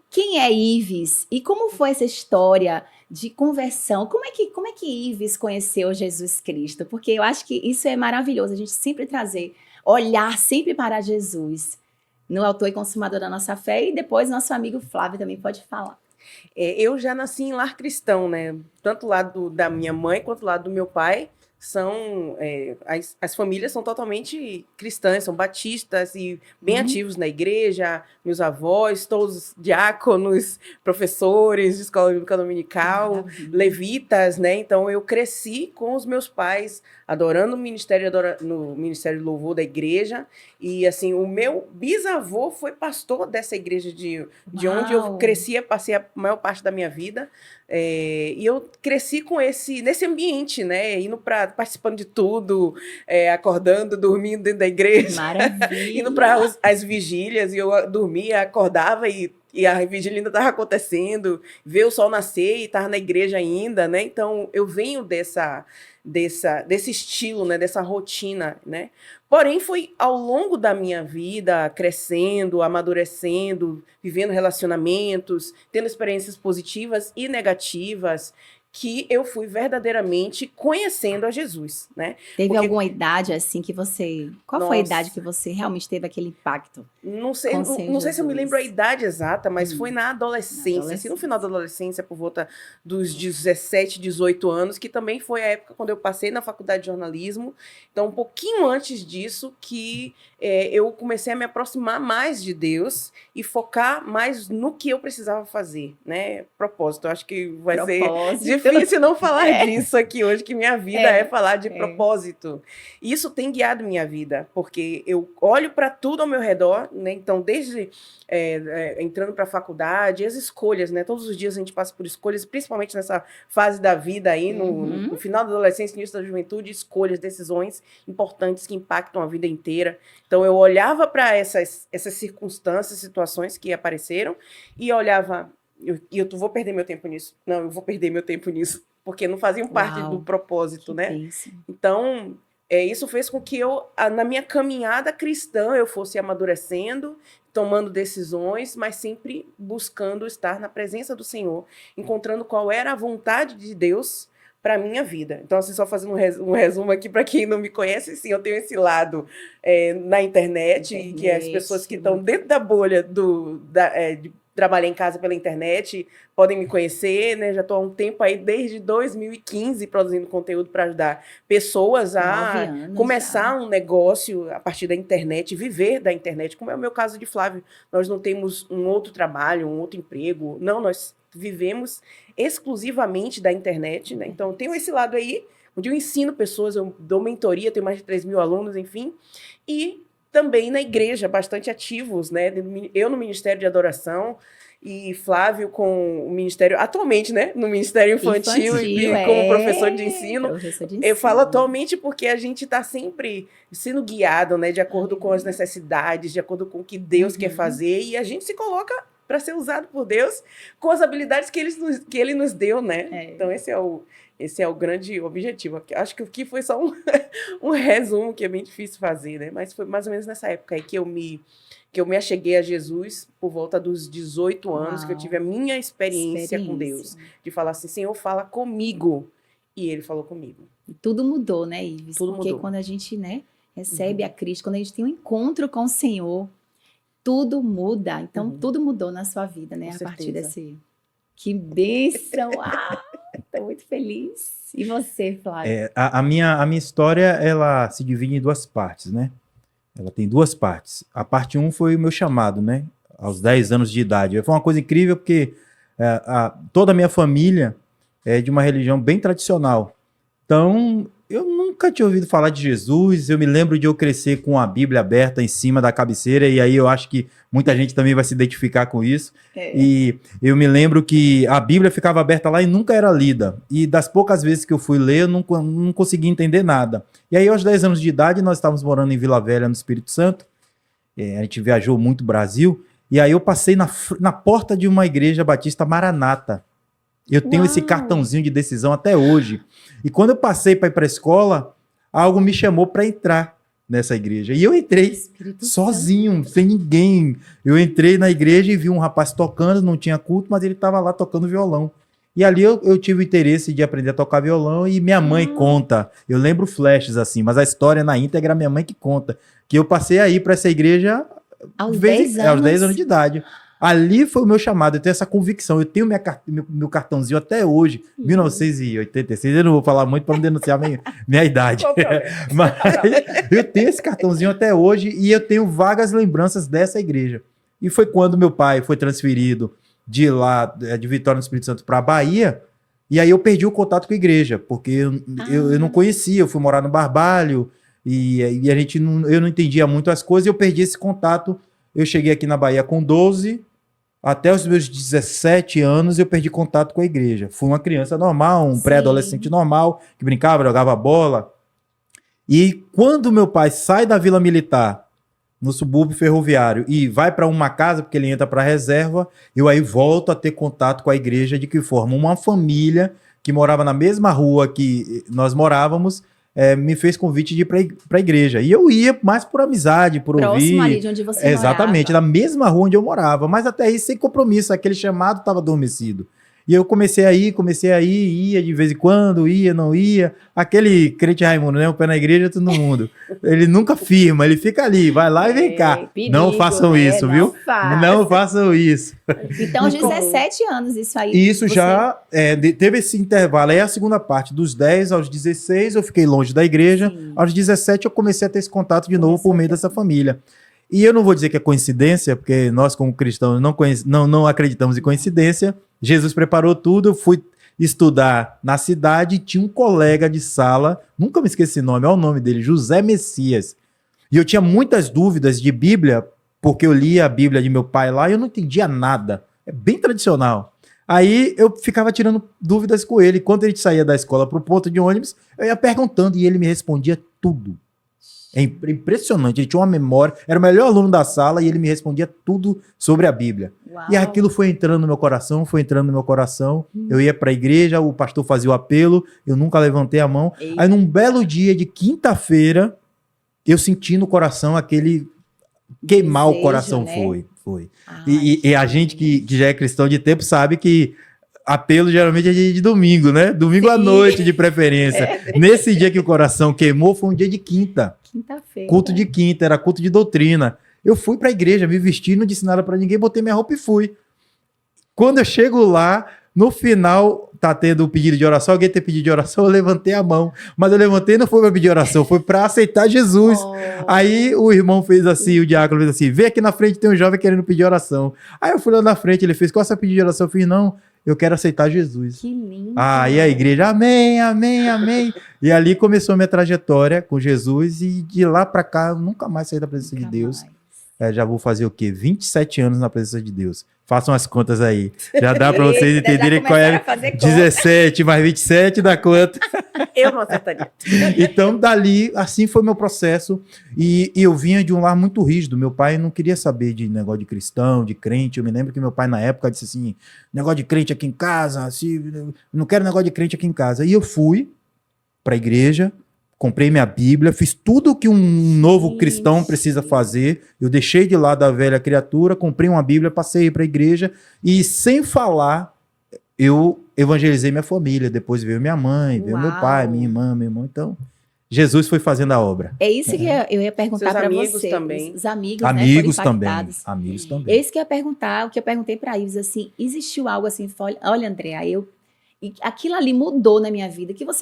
Quem é Ives? E como foi essa história de conversão? Como é que Ives conheceu Jesus Cristo? Porque eu acho que isso é maravilhoso, a gente sempre trazer, olhar sempre para Jesus, no autor e consumador da nossa fé, e depois nosso amigo Flávio também pode falar. Eu já nasci em lar cristão, né? Tanto o lado da minha mãe quanto o lado do meu pai as famílias são totalmente cristãs, são batistas e bem ativos na igreja. Meus avós, todos diáconos, professores de escola bíblica dominical, Maravilha. levitas, né? Então eu cresci com os meus pais adorando no ministério de louvor da igreja. E assim, o meu bisavô foi pastor dessa igreja de onde eu Uau! crescia, passei a maior parte da minha vida. E eu cresci nesse ambiente, né? Participando de tudo, acordando, dormindo dentro da igreja, indo para Maravilha! as vigílias, e eu dormia, acordava e a vigília ainda estava acontecendo, ver o sol nascer e estar na igreja ainda, né? Então eu venho desse estilo, né? Dessa rotina, né? Porém, foi ao longo da minha vida, crescendo, amadurecendo, vivendo relacionamentos, tendo experiências positivas e negativas, que eu fui verdadeiramente conhecendo a Jesus, né? Teve Porque, alguma idade assim que você. Qual foi a idade que nossa, você realmente teve aquele impacto não sei, com o não, Senhor não sei se eu me lembro a Jesus? idade exata, mas foi na Na adolescência, assim, no final adolescência. da adolescência, por volta dos 17, 18 anos, que também foi a época quando eu passei na faculdade de jornalismo. Então, um pouquinho antes disso, que eu comecei a me aproximar mais de Deus e focar mais no que eu precisava fazer, né? Propósito. Eu acho que vai ser Propósito. difícil não falar disso aqui hoje, que minha vida é falar de É. propósito. E isso tem guiado minha vida, porque eu olho para tudo ao meu redor, né? Então, desde entrando para a faculdade, as escolhas, né? Todos os dias a gente passa por escolhas, principalmente nessa fase da vida aí, no final da adolescência, início da juventude, escolhas, decisões importantes que impactam a vida inteira. Então, eu olhava para essas circunstâncias, situações que apareceram e olhava, vou perder meu tempo nisso. Não, eu vou perder meu tempo nisso, porque não faziam parte do Uau, propósito, que né? bênção. Então, isso fez com que na minha caminhada cristã, eu fosse amadurecendo, tomando decisões, mas sempre buscando estar na presença do Senhor, encontrando qual era a vontade de Deus para a minha vida. Então, assim, só fazendo um resumo aqui para quem não me conhece, sim, eu tenho esse lado na internet, que é as pessoas que estão dentro da bolha de trabalhar em casa pela internet podem me conhecer, né? Já estou há um tempo aí, desde 2015, produzindo conteúdo para ajudar pessoas 9 a anos já. começar um negócio a partir da internet, viver da internet, como é o meu caso de Flávio. Nós não temos um outro trabalho, um outro emprego, não, nós vivemos exclusivamente da internet, né? Então, eu tenho esse lado aí, onde eu ensino pessoas, eu dou mentoria, tenho mais de 3 mil alunos, enfim, e também na igreja, bastante ativos, né? Eu no Ministério de Adoração e Flávio com o Ministério, atualmente, né? No Ministério Infantil Infantil, e como professor de ensino. professor de Eu falo ensino. atualmente porque a gente está sempre sendo guiado, né? De acordo com as necessidades, de acordo com o que Deus quer fazer, e a gente se coloca para ser usado por Deus com as habilidades que Ele nos deu, né? Então, esse é o grande objetivo. Acho que o que foi só um resumo que é bem difícil fazer, né? Mas foi mais ou menos nessa época aí que eu me acheguei a Jesus, por volta dos 18 anos, que eu tive a minha experiência com Deus. De falar assim, Senhor, fala comigo. E Ele falou comigo. E tudo mudou, né, Ives? Tudo Porque mudou. quando a gente, né, recebe a Cristo, quando a gente tem um encontro com o Senhor, tudo muda. Então, tudo mudou na sua vida, né, Com a partir certeza. desse... Que bênção! Estou muito feliz. E você, Flávio? A minha história, ela se divide em duas partes, né? Ela tem duas partes. A parte 1 foi o meu chamado, né? Aos 10 anos de idade. Foi uma coisa incrível porque toda a minha família é de uma religião bem tradicional. Então, eu nunca tinha ouvido falar de Jesus. Eu me lembro de eu crescer com a Bíblia aberta em cima da cabeceira, e aí eu acho que muita gente também vai se identificar com isso. E eu me lembro que a Bíblia ficava aberta lá e nunca era lida. E das poucas vezes que eu fui ler, eu não conseguia entender nada. E aí, aos 10 anos de idade, nós estávamos morando em Vila Velha, no Espírito Santo. A gente viajou muito o Brasil. E aí eu passei na porta de uma igreja batista Maranata. Eu tenho esse cartãozinho de decisão até hoje. E quando eu passei para ir para a escola, algo me chamou para entrar. nessa igreja. E eu entrei Espírito sozinho, sem ninguém. Eu entrei na igreja e vi um rapaz tocando, não tinha culto, mas ele estava lá tocando violão. E ali eu tive o interesse de aprender a tocar violão e minha mãe conta. Eu lembro flashes assim, mas a história na íntegra é minha mãe que conta. Que eu passei a ir para essa igreja Aos 10 anos? aos 10 anos de idade. Ali foi o meu chamado, eu tenho essa convicção. Eu tenho meu cartãozinho até hoje, 1986. Eu não vou falar muito para não denunciar minha idade. Qual o problema? Mas eu tenho esse cartãozinho até hoje e eu tenho vagas lembranças dessa igreja. E foi quando meu pai foi transferido de lá, de Vitória no Espírito Santo, para a Bahia, e aí eu perdi o contato com a igreja, porque eu não conhecia, eu fui morar no Barbalho, e a gente eu não entendia muito as coisas, e eu perdi esse contato. Eu cheguei aqui na Bahia com 12, até os meus 17 anos eu perdi contato com a igreja. Fui uma criança normal, um pré-adolescente normal, que brincava, jogava bola. E quando meu pai sai da Vila Militar, no subúrbio ferroviário, e vai para uma casa, porque ele entra para a reserva, eu aí volto a ter contato com a igreja. De que forma? Uma família que morava na mesma rua que nós morávamos, me fez convite de ir para a igreja. E eu ia mais por amizade, por Próximo ouvir. ali de onde você Exatamente, morava. na mesma rua onde eu morava. Mas até aí, sem compromisso, aquele chamado estava adormecido. E eu comecei a ir, ia de vez em quando, ia, não ia. Aquele crente Raimundo, né? O pé na igreja, todo mundo. Ele nunca firma, ele fica ali, vai lá e vem cá. Perigo, não façam né? isso, viu? Não façam isso. Então, aos 17 anos, isso aí. E isso já teve esse intervalo. Aí a segunda parte, dos 10 aos 16, eu fiquei longe da igreja. Sim. Aos 17, eu comecei a ter esse contato de novo por meio dessa família. E eu não vou dizer que é coincidência, porque nós, como cristãos, não acreditamos em coincidência. Jesus preparou tudo, eu fui estudar na cidade e tinha um colega de sala, nunca me esqueci o nome, olha o nome dele, José Messias. E eu tinha muitas dúvidas de Bíblia, porque eu lia a Bíblia de meu pai lá e eu não entendia nada. É bem tradicional. Aí eu ficava tirando dúvidas com ele. Quando a gente saía da escola para o ponto de ônibus, eu ia perguntando e ele me respondia tudo. É impressionante, ele tinha uma memória, era o melhor aluno da sala e ele me respondia tudo sobre a Bíblia. Uau. E aquilo foi entrando no meu coração, Eu ia para a igreja, o pastor fazia o apelo, eu nunca levantei a mão. Eita. Aí num belo dia de quinta-feira, eu senti no coração aquele queimar Desejo, o coração, né? foi. Ai, E a gente que já é cristão de tempo sabe que apelo geralmente é de domingo, né? Domingo à Sim. noite, de preferência. Nesse dia que o coração queimou, foi um dia de quinta. Quinta-feira. Culto de quinta, era culto de doutrina. Eu fui pra igreja, me vesti, não disse nada pra ninguém, botei minha roupa e fui. Quando eu chego lá, no final, tá tendo o pedido de oração, alguém tem pedido de oração, eu levantei a mão. Mas eu levantei não foi pra pedir oração, foi pra aceitar Jesus. Oh. Aí o irmão fez assim, o diácono fez assim, vem aqui na frente, tem um jovem querendo pedir oração. Aí eu fui lá na frente, ele fez, qual é o seu pedido de oração? Eu fiz, não, eu quero aceitar Jesus. Que lindo. Aí a igreja, amém, amém, amém. E ali começou a minha trajetória com Jesus e de lá pra cá eu nunca mais saí da presença de Nunca Deus. mais. Já vou fazer o quê? 27 anos na presença de Deus. Façam as contas aí. Já dá pra vocês Eita, já entenderem qual começaram é a fazer conta. 17 mais 27 dá quanto. Eu não acertaria. Então, dali, assim foi meu processo. E eu vinha de um lar muito rígido. Meu pai não queria saber de negócio de cristão, de crente. Eu me lembro que meu pai, na época, disse assim: negócio de crente aqui em casa, assim, não quero negócio de crente aqui em casa. E eu fui para a igreja, comprei minha Bíblia, fiz tudo que um novo cristão precisa fazer. Eu deixei de lado a velha criatura, comprei uma Bíblia, passei para a igreja e, sem falar, eu evangelizei minha família. Depois veio minha mãe, veio meu pai, minha irmã, meu irmão. Então, Jesus foi fazendo a obra. É isso que eu ia perguntar Seus para amigos você. também. Os amigos, Amigos né, foram também. impactados. Amigos É também. isso que eu ia perguntar, o que eu perguntei para Ives, assim, existiu algo assim, olha, Andréa, e aquilo ali mudou na minha vida, que você